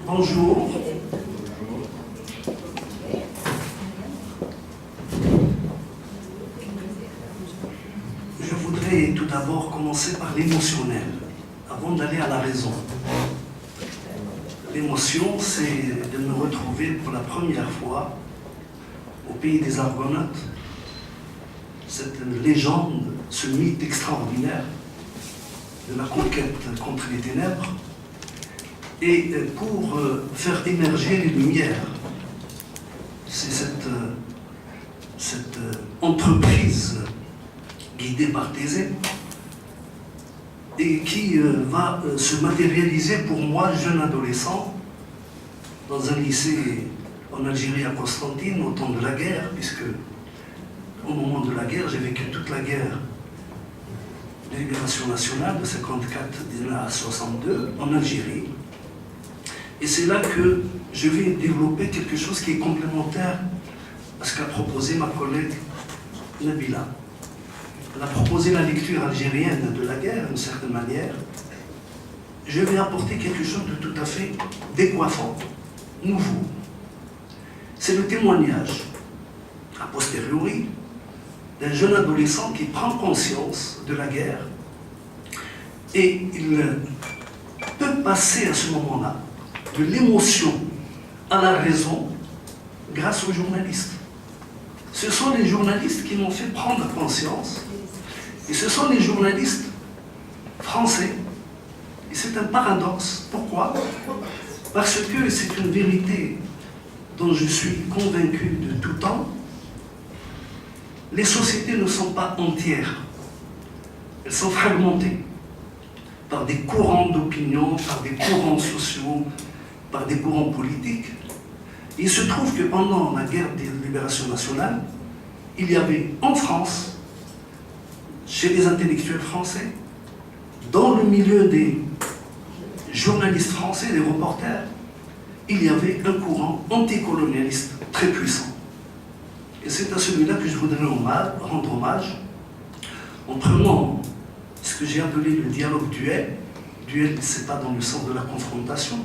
Bonjour. Je voudrais tout d'abord commencer par l'émotionnel, avant d'aller à la raison. L'émotion, c'est de me retrouver pour la première fois au pays des Argonautes, cette légende, ce mythe extraordinaire de la conquête contre les ténèbres, et pour faire émerger les lumières. C'est cette entreprise guidée par Thésée et qui va se matérialiser pour moi, jeune adolescent, dans un lycée en Algérie à Constantine, au temps de la guerre, puisque au moment de la guerre, j'ai vécu toute la guerre de libération nationale de 54 à 62 en Algérie. Et c'est là que je vais développer quelque chose qui est complémentaire à ce qu'a proposé ma collègue Nabila. Elle a proposé la lecture algérienne de la guerre, d'une certaine manière. Je vais apporter quelque chose de tout à fait décoiffant, nouveau. C'est le témoignage, a posteriori, d'un jeune adolescent qui prend conscience de la guerre et il peut passer à ce moment-là de l'émotion à la raison grâce aux journalistes. Ce sont les journalistes qui m'ont fait prendre conscience et ce sont les journalistes français. Et c'est un paradoxe. Pourquoi? Parce que c'est une vérité dont je suis convaincu de tout temps. Les sociétés ne sont pas entières. Elles sont fragmentées par des courants d'opinion, par des courants sociaux, par des courants politiques. Il se trouve que pendant la guerre de libération nationale, il y avait en France, chez les intellectuels français, dans le milieu des journalistes français, des reporters, il y avait un courant anticolonialiste très puissant. Et c'est à celui-là que je voudrais rendre hommage en prenant ce que j'ai appelé le dialogue duel. Duel, ce n'est pas dans le sens de la confrontation,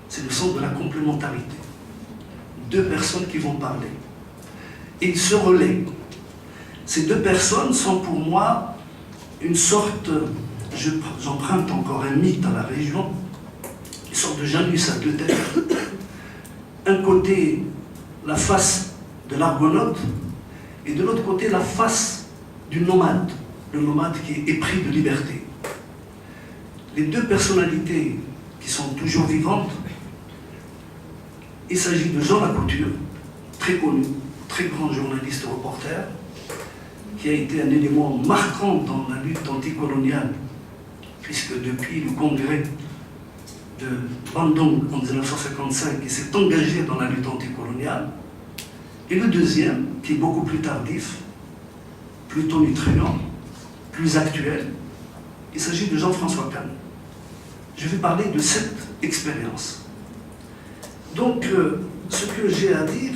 c'est le sens de la complémentarité. Deux personnes qui vont parler. Et ils se relaient. Ces deux personnes sont pour moi une sorte, j'emprunte encore un mythe à la région, une sorte de Janus à deux têtes. Un côté, la face de l'argonaute, et de l'autre côté, la face du nomade, le nomade qui est épris de liberté. Les deux personnalités qui sont toujours vivantes, il s'agit de Jean Lacouture, très connu, très grand journaliste et reporter, qui a été un élément marquant dans la lutte anticoloniale, puisque depuis le congrès de Bandung en 1955, il s'est engagé dans la lutte anticoloniale. Et le deuxième, qui est beaucoup plus tardif, plus tonitruant, plus actuel, il s'agit de Jean-François Kahn. Je vais parler de cette expérience. Donc, ce que j'ai à dire,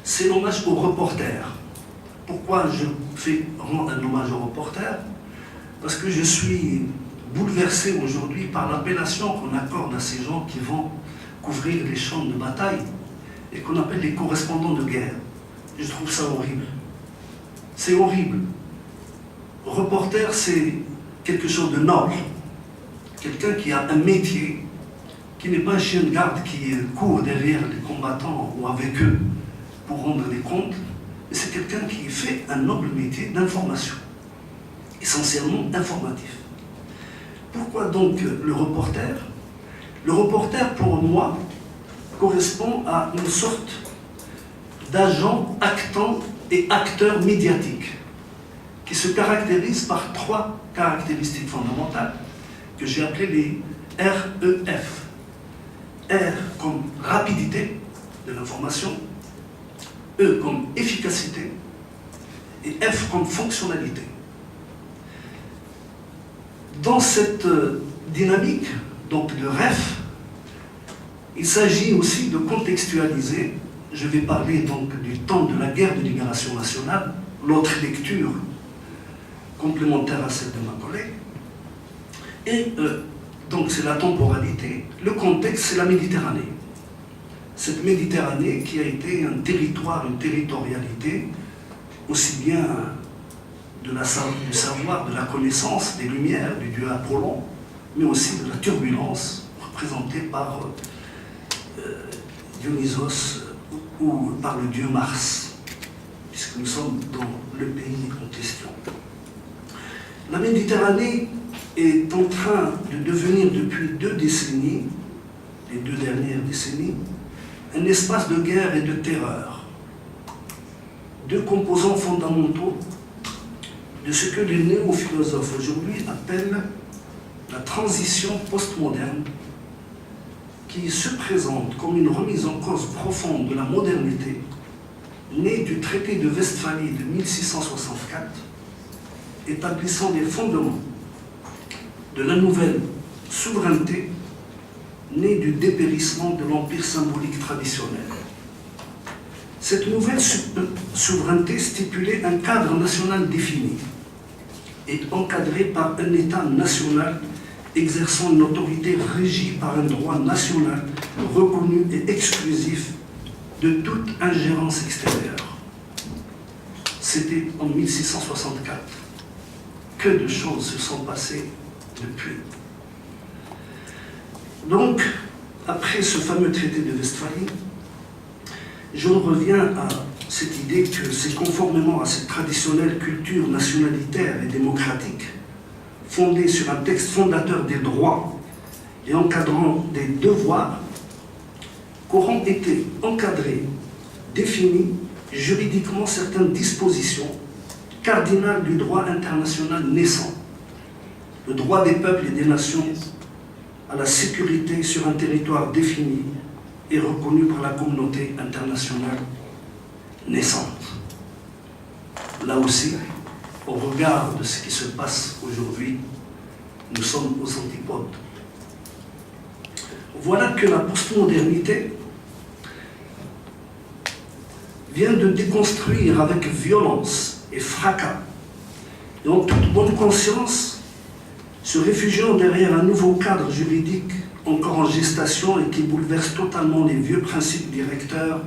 c'est l'hommage aux reporters. Pourquoi je rends un hommage aux reporters? Parce que je suis bouleversé aujourd'hui par l'appellation qu'on accorde à ces gens qui vont couvrir les champs de bataille et qu'on appelle les correspondants de guerre. Je trouve ça horrible. C'est horrible. Reporter, c'est quelque chose de noble. Quelqu'un qui a un métier, qui n'est pas un chien de garde qui court derrière les combattants ou avec eux pour rendre des comptes, mais c'est quelqu'un qui fait un noble métier d'information, essentiellement informatif. Pourquoi donc le reporter? Le reporter, pour moi, correspond à une sorte d'agent actant et acteur médiatique qui se caractérise par trois caractéristiques fondamentales que j'ai appelées les REF. R comme rapidité de l'information, E comme efficacité et F comme fonctionnalité. Dans cette dynamique donc de REF, il s'agit aussi de contextualiser. Je vais parler donc du temps de la guerre de libération nationale, l'autre lecture complémentaire à celle de ma collègue, et Donc c'est la temporalité. Le contexte, c'est la Méditerranée. Cette Méditerranée qui a été un territoire, une territorialité, aussi bien du savoir, de la connaissance, des lumières, du dieu Apollon, mais aussi de la turbulence représentée par Dionysos ou par le dieu Mars, puisque nous sommes dans le pays en question. La Méditerranée est en train de devenir depuis 2 décennies, les 2 dernières décennies, un espace de guerre et de terreur. 2 composants fondamentaux de ce que les néo-philosophes aujourd'hui appellent la transition postmoderne, qui se présente comme une remise en cause profonde de la modernité, née du traité de Westphalie de 1664, établissant les fondements de la nouvelle souveraineté née du dépérissement de l'empire symbolique traditionnel. Cette nouvelle souveraineté stipulait un cadre national défini et encadré par un État national exerçant une autorité régie par un droit national reconnu et exclusif de toute ingérence extérieure. C'était en 1664. Que de choses se sont passées depuis. Donc, après ce fameux traité de Westphalie, j'en reviens à cette idée que c'est conformément à cette traditionnelle culture nationalitaire et démocratique, fondée sur un texte fondateur des droits et encadrant des devoirs, qu'auront été encadrées, définies juridiquement certaines dispositions cardinales du droit international naissant, le droit des peuples et des nations à la sécurité sur un territoire défini et reconnu par la communauté internationale naissante. Là aussi, au regard de ce qui se passe aujourd'hui, nous sommes aux antipodes. Voilà que la postmodernité vient de déconstruire avec violence et fracas, et en toute bonne conscience, se réfugiant derrière un nouveau cadre juridique encore en gestation et qui bouleverse totalement les vieux principes directeurs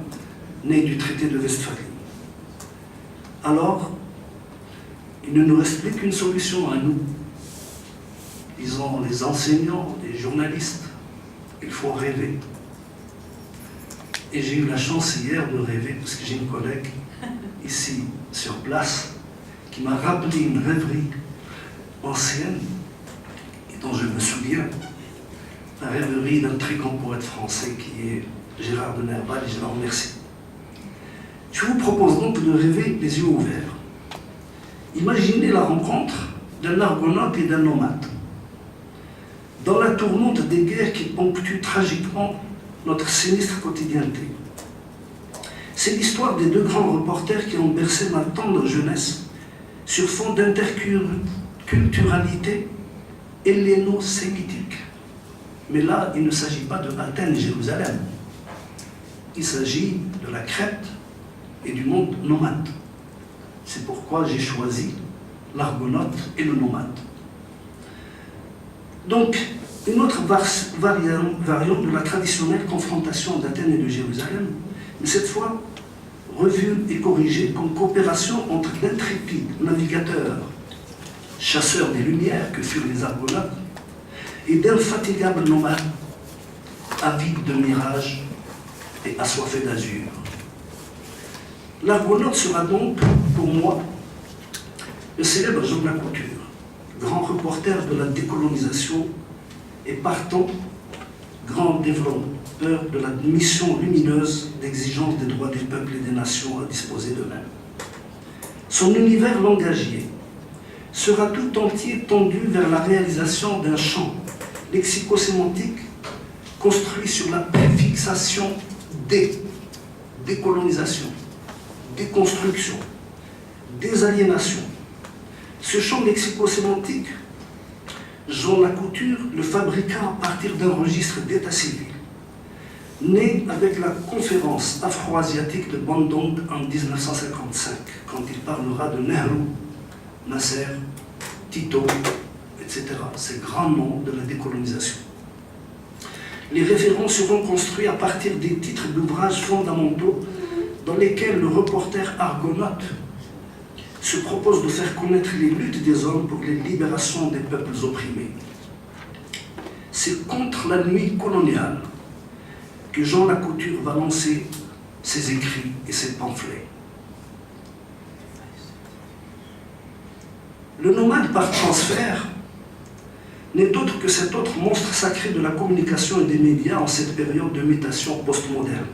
nés du traité de Westphalie. Alors, il ne nous reste plus qu'une solution à nous, disons les enseignants, les journalistes. Il faut rêver. Et j'ai eu la chance hier de rêver, parce que j'ai une collègue ici sur place qui m'a rappelé une rêverie ancienne et dont je me souviens, la rêverie d'un très grand poète français qui est Gérard de Nerval, et je l'en remercie. Je vous propose donc de rêver les yeux ouverts. Imaginez la rencontre d'un argonaute et d'un nomade. Dans la tourmente des guerres qui ponctuent tragiquement notre sinistre quotidienneté. C'est l'histoire des 2 grands reporters qui ont bercé ma tendre jeunesse sur fond d'interculturalité helléno-sémitique. Mais là, il ne s'agit pas de Athènes et Jérusalem. Il s'agit de la Crète et du monde nomade. C'est pourquoi j'ai choisi l'argonaute et le nomade. Donc, une autre variante de la traditionnelle confrontation d'Athènes et de Jérusalem, mais cette fois revue et corrigée comme coopération entre l'intrépides navigateur, chasseur des Lumières que furent les argonautes, et d'infatigables nomades, avides de mirages et assoiffés d'azur. L'argonaute sera donc, pour moi, le célèbre Jean de la Couture, grand reporter de la décolonisation et partant, grand développeur de la mission lumineuse d'exigence des droits des peuples et des nations à disposer d'eux-mêmes. Son univers langagier sera tout entier tendu vers la réalisation d'un champ lexico-sémantique construit sur la préfixation décolonisation, déconstruction, désaliénation. Ce champ lexico-sémantique, Jean Lacouture le fabriqua à partir d'un registre d'état civil, né avec la conférence afro-asiatique de Bandung en 1955, quand il parlera de Nehru, Nasser, Tito, etc. Ces grands noms de la décolonisation. Les référents seront construits à partir des titres d'ouvrages fondamentaux dans lesquels le reporter argonaute se propose de faire connaître les luttes des hommes pour les libérations des peuples opprimés. C'est contre la nuit coloniale que Jean Lacouture va lancer ses écrits et ses pamphlets. Le nomade par transfert n'est autre que cet autre monstre sacré de la communication et des médias en cette période de mutation postmoderne,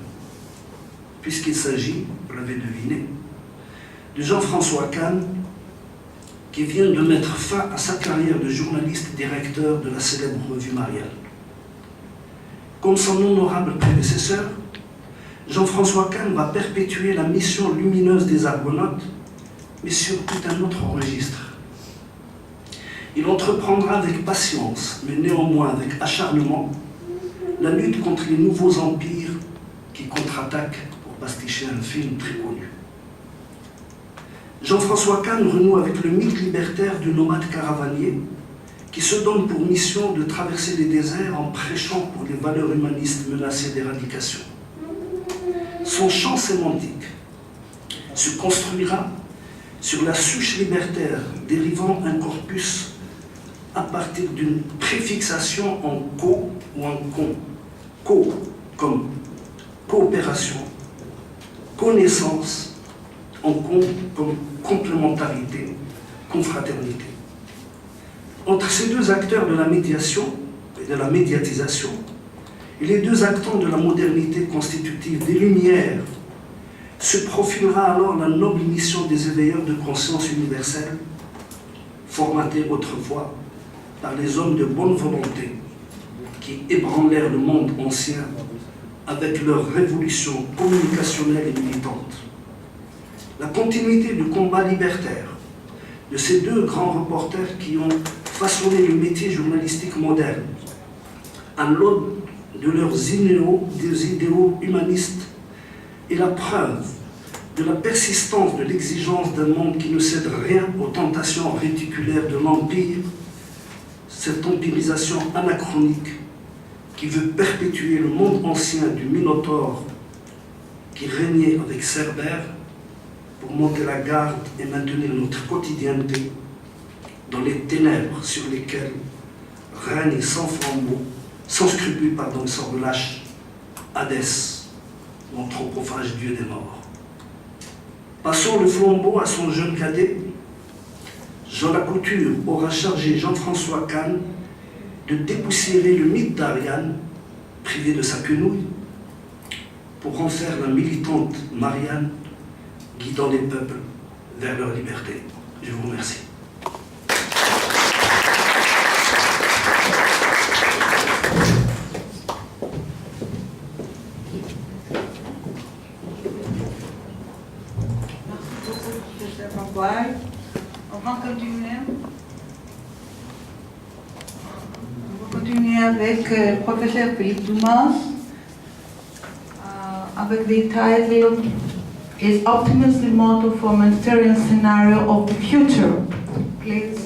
puisqu'il s'agit, vous l'avez deviné, de Jean-François Kahn, qui vient de mettre fin à sa carrière de journaliste directeur de la célèbre revue Marianne. Comme son honorable prédécesseur, Jean-François Kahn va perpétuer la mission lumineuse des Argonautes, mais sur tout un autre registre. Il entreprendra avec patience, mais néanmoins avec acharnement, la lutte contre les nouveaux empires qui contre-attaquent, pour pasticher un film très connu. Jean-François Kahn renoue avec le mythe libertaire du nomade caravanier qui se donne pour mission de traverser les déserts en prêchant pour les valeurs humanistes menacées d'éradication. Son champ sémantique se construira sur la souche libertaire dérivant un corpus à partir d'une préfixation en co ou en con. Co comme coopération, connaissance, en con comme complémentarité, confraternité. Entre ces deux acteurs de la médiation et de la médiatisation, et les deux acteurs de la modernité constitutive des Lumières, se profilera alors la noble mission des éveilleurs de conscience universelle, formatée autrefois par les hommes de bonne volonté qui ébranlèrent le monde ancien avec leur révolution communicationnelle et militante. La continuité du combat libertaire de ces deux grands reporters qui ont façonné le métier journalistique moderne, à l'aune de leurs idéaux humanistes, est la preuve de la persistance de l'exigence d'un monde qui ne cède rien aux tentations réticulaires de l'Empire, cette empirisation anachronique qui veut perpétuer le monde ancien du Minotaure qui régnait avec Cerbère pour monter la garde et maintenir notre quotidienneté dans les ténèbres sur lesquelles règne sans flambeau, sans scrupule, sans relâche, Hadès, l'anthropophage dieu des morts. Passons le flambeau à son jeune cadet. Jean Lacouture aura chargé Jean-François Kahn de dépoussiérer le mythe d'Ariane, privé de sa quenouille, pour en faire la militante Marianne, guidant les peuples vers leur liberté. Je vous remercie. On va continuer avec le professeur Philippe Dumas avec the title Is Optimism the Motto for Humanitarian Scenario of the Future? Please.